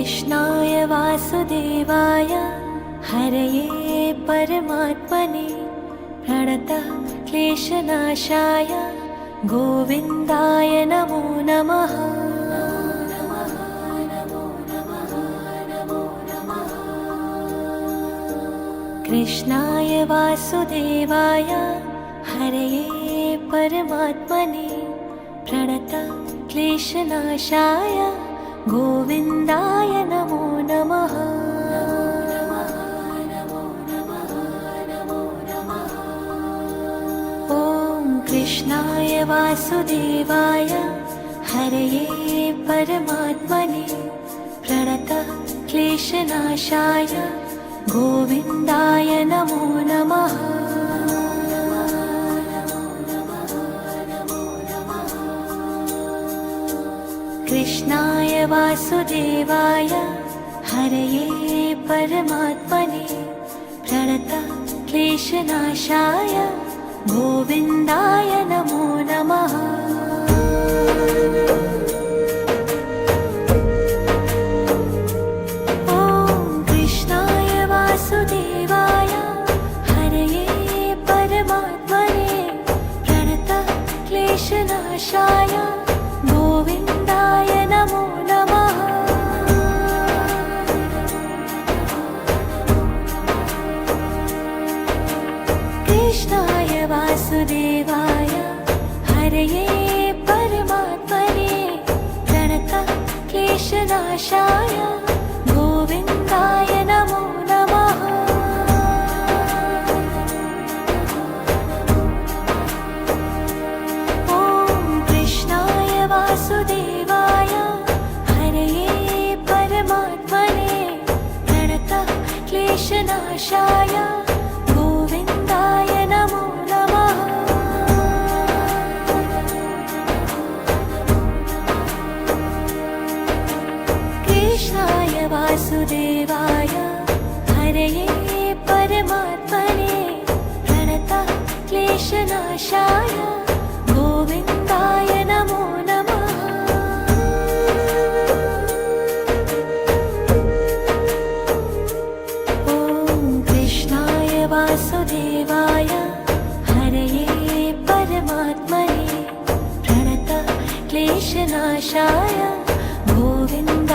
कृष्णाय वासुदेवाय हरये परमात्मने प्रणतः क्लेशनाशाय गोविन्दाय नमो नमः। कृष्णाय वासुदेवाय हरये परमात्मने प्रणतः क्लेशनाशाय गोविन्दाय नमो नमः। ॐ कृष्णाय वासुदेवाय हरये परमात्मने प्रणतः क्लेशनाशाय गोविन्दाय नमो नमः। कृष्णाय वासुदेवाय हरये परमात्मने प्रणतः क्लेशनाशाय गोविन्दाय नमो नमः। क्लेशनाशाय गोविन्दाय नमो नमः। कृष्णाय वासुदेवाय हरये परमात्मने प्रणतः क्लेशनाशाय गोविन्दाय नमो नमः। वासुदेवाय हरये परमात्मने प्रणतः क्लेशनाशाय गोविन्दाय नमो नमः। कृष्णाय वासुदेवाय हरये परमात्मने प्रणतः क्लेशनाशाय गोविन्दाय नमो नमः। वासुदेवाय हरये परमात्मने प्रणतः क्लेशनाशाय गोविन्दाय